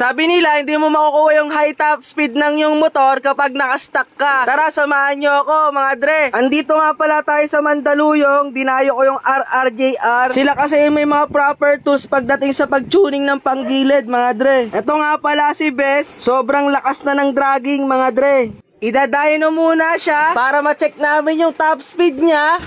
Sabi nila, hindi mo makukuha yung high top speed ng yung motor kapag nakastuck ka. Tara, samahan nyo ako mga dre. Andito nga pala tayo sa Mandaluyong. Dinayo ko yung RRJR. Sila kasi may mga proper tools pagdating sa pag-tuning ng panggilid mga dre. Ito nga pala si Bes. Sobrang lakas na ng dragging mga dre. Idadayo muna siya para ma-check namin yung top speed niya.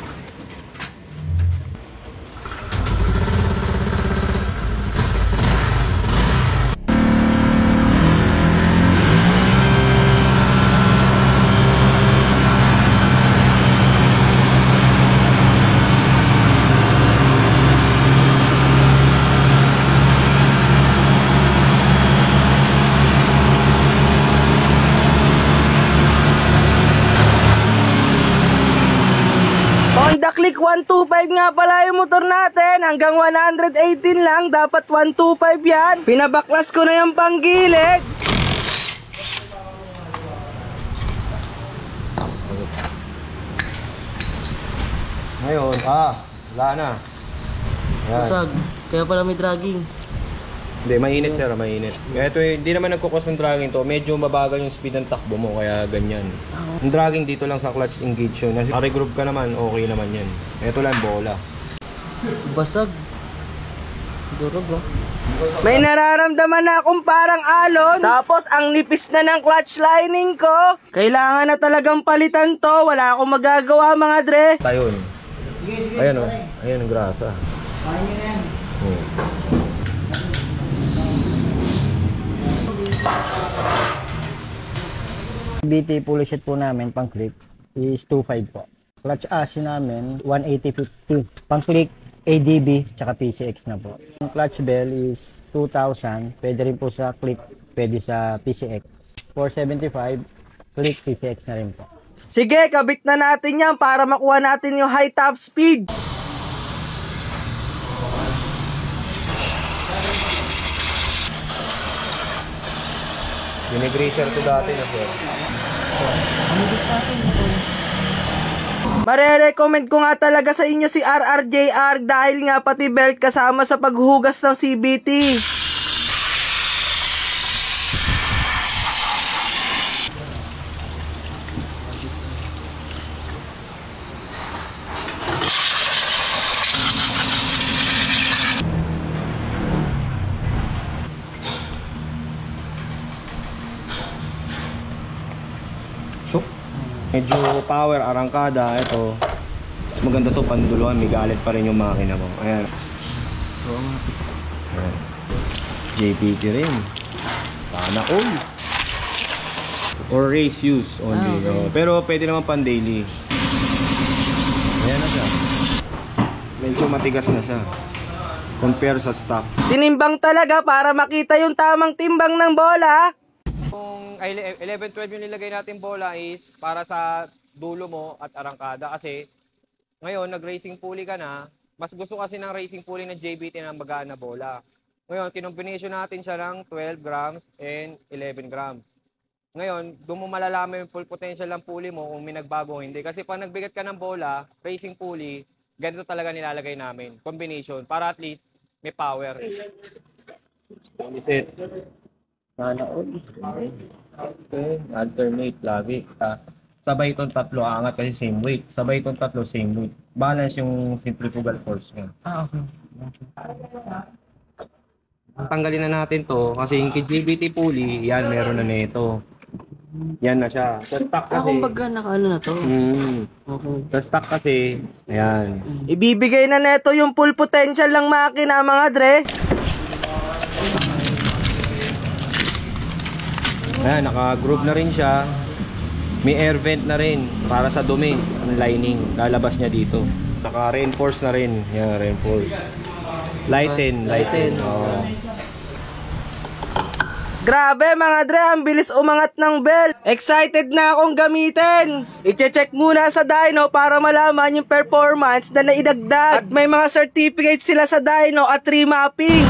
Honda Click 125 nga pala yung motor natin. Hanggang 118 lang. Dapat 125 yan. Pinabaklas ko na yung panggilid. Ngayon, wala na. Usag. Kaya pala may dragging. Hindi, mainit sir, mainit. Kaya ito, hindi naman nagkukos ng dragging to. Medyo mabagal yung speed ng takbo mo, kaya ganyan. Yung dragging dito lang sa clutch engage yun. Naka-regroove ka naman, okay naman yan. Ito lang, bola. Basag. Durog May nararamdaman na akong parang alon. Tapos ang nipis na ng clutch lining ko. Kailangan na talagang palitan to. Wala akong magagawa mga dre. Tayo. Ayan o, ayan ang grasa. BT pulley set po namin pang click is 2.5 po. Clutch AC namin 180/50. Pang click ADB tsaka PCX na po. Ang clutch bell is 2,000. Pwede rin po sa click, pwede sa PCX. 475 click PCX na rin po. Sige, kabit na natin yan para makuha natin yung high top speed. Binigracer to dati na sir. Mare-recommend ko nga talaga sa inyo si RRJR dahil nga pati belt kasama sa paghugas ng CBT. Medyo power, arangkada, ito. Mas maganda to panduluan, may galit pa rin yung makina mo. Ayan. Ayan. JPT rin. Sana all. Or race use only. Okay. Pero pwede naman pan daily. Ayan na siya. Medyo matigas na siya. Compare sa stock. Tinimbang talaga para makita yung tamang timbang ng bola. Kung 11-12 yung nilagay natin bola is para sa dulo mo at arangkada kasi ngayon nag-racing pulley ka na, mas gusto kasi ng racing pulley ng JBT na magaan na bola. Ngayon, kinombination natin siya ng 12 grams and 11 grams. Ngayon, doon mo malalaman yung full potential ng pulley mo kung may nagbago o hindi. Kasi pag nagbigat ka ng bola, racing pulley, ganito talaga nilalagay namin. Combination, para at least may power. Set. Sana all. Okay, alternate lagi. Sabay itong tatlo aangat kasi same weight. Sabay itong tatlo same weight. Balance yung centrifugal force niya. Okay. Tanggalin na natin to kasi yung JBT pulley, yan meron na nito. Yan na siya. Sa stock kasi. Kumbaga nakaano na to. Okay. Sa stock kasi, ayan. Ibibigay na neto yung full potential ng makina mga dre. Ayan, naka-groove na rin siya. May air vent na rin para sa dumi. Ang lining, lalabas niya dito. Naka-reinforce na rin. Yan, reinforce. Lighten. Oh. Grabe mga dre, ang bilis umangat ng bell. Excited na akong gamitin. I-check muna sa dyno para malaman yung performance na naidagdag. At may mga certificates sila sa dyno at remapping.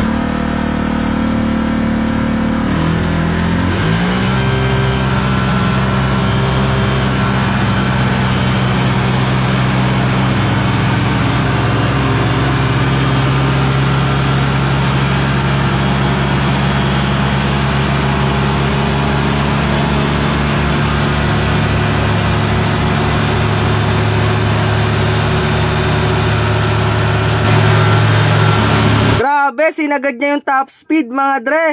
Grabe, sinagad niya yung top speed mga dre.